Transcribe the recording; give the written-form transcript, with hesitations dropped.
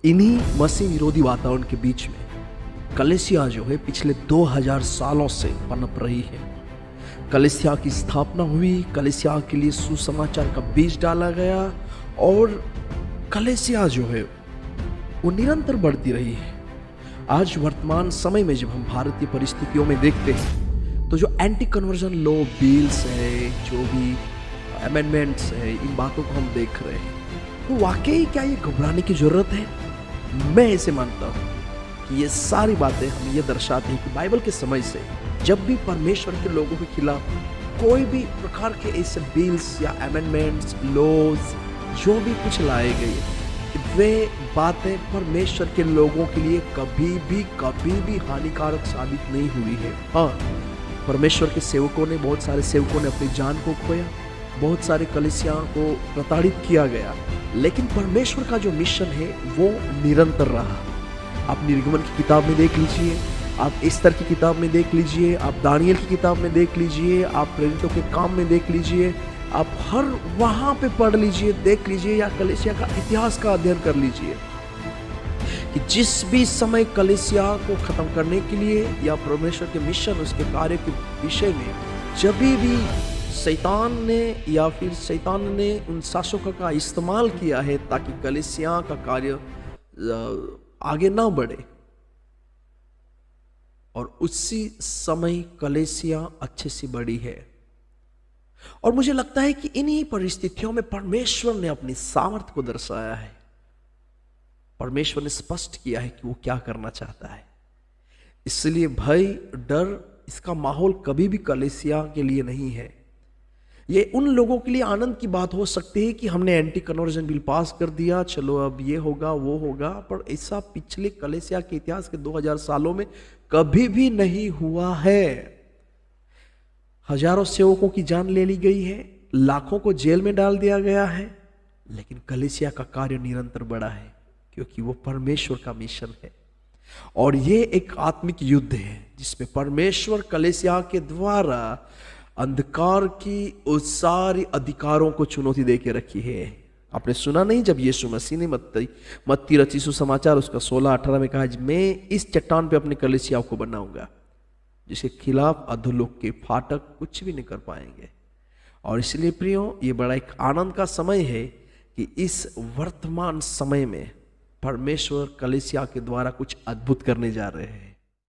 इन्हीं मसीह विरोधी वातावरण के बीच में कलीसिया जो है पिछले 2000 सालों से पनप रही है। कलीसिया की स्थापना हुई, कलीसिया के लिए सुसमाचार का बीज डाला गया और कलीसिया जो है वो निरंतर बढ़ती रही है। आज वर्तमान समय में जब हम भारतीय परिस्थितियों में देखते हैं तो जो एंटी कन्वर्जन लॉ बिल्स है, जो भी अमेंडमेंट्स है, इन बातों को हम देख रहे हैं, तो वाकई क्या ये घबराने की जरूरत है? मैं ऐसे मानता हूँ कि ये सारी बातें हमें ये दर्शाती हैं कि बाइबल के समय से जब भी परमेश्वर के लोगों के खिलाफ कोई भी प्रकार के ऐसे बिल्स या अमेंडमेंट्स, लॉज जो भी कुछ लाए गए, वे बातें परमेश्वर के लोगों के लिए कभी भी हानिकारक साबित नहीं हुई है। हाँ, परमेश्वर के सेवकों ने, बहुत सारे सेवकों ने अपनी जान को खोया, बहुत सारे कलीसिया को प्रताड़ित किया गया, लेकिन परमेश्वर का जो मिशन है वो निरंतर रहा। आप निर्गमन की किताब में देख लीजिए, आप एस्तर की किताब में देख लीजिए, आप दानियल की किताब में देख लीजिए, आप प्रेरितों के काम में देख लीजिए, आप हर वहाँ पे पढ़ लीजिए, देख लीजिए, या कलीसिया का इतिहास का अध्ययन कर लीजिए कि जिस भी समय कलीसिया को खत्म करने के लिए या परमेश्वर के मिशन, उसके कार्य के विषय में जब भी शैतान ने उन शासकों का इस्तेमाल किया है ताकि कलीसिया का कार्य आगे ना बढ़े, और उसी समय कलीसिया अच्छे से बढ़ी है। और मुझे लगता है कि इन्हीं परिस्थितियों में परमेश्वर ने अपनी सामर्थ्य को दर्शाया है। परमेश्वर ने स्पष्ट किया है कि वो क्या करना चाहता है। इसलिए भय, डर, इसका माहौल कभी भी कलीसिया के लिए नहीं है। ये उन लोगों के लिए आनंद की बात हो सकती है कि हमने एंटी कन्वर्जन बिल पास कर दिया, चलो अब ये होगा वो होगा, पर ऐसा पिछले कलीसिया के इतिहास के 2000 सालों में कभी भी नहीं हुआ है। हजारों सेवकों की जान ले ली गई है, लाखों को जेल में डाल दिया गया है, लेकिन कलीसिया का कार्य निरंतर बढ़ा है क्योंकि वो परमेश्वर का मिशन है। और ये एक आत्मिक युद्ध है जिसमें परमेश्वर कलीसिया के द्वारा अंधकार की उस सारी अधिकारों को चुनौती दे के रखी है। आपने सुना नहीं, जब यीशु मसीह ने मत्ती रची सुसमाचार उसका 16-18 में कहा, मैं इस चट्टान पे अपनी कलीसिया को बनाऊंगा जिसके खिलाफ अधोलोक के फाटक कुछ भी नहीं कर पाएंगे। और इसलिए प्रियो, ये बड़ा एक आनंद का समय है कि इस वर्तमान समय में परमेश्वर कलीसिया के द्वारा कुछ अद्भुत करने जा रहे हैं।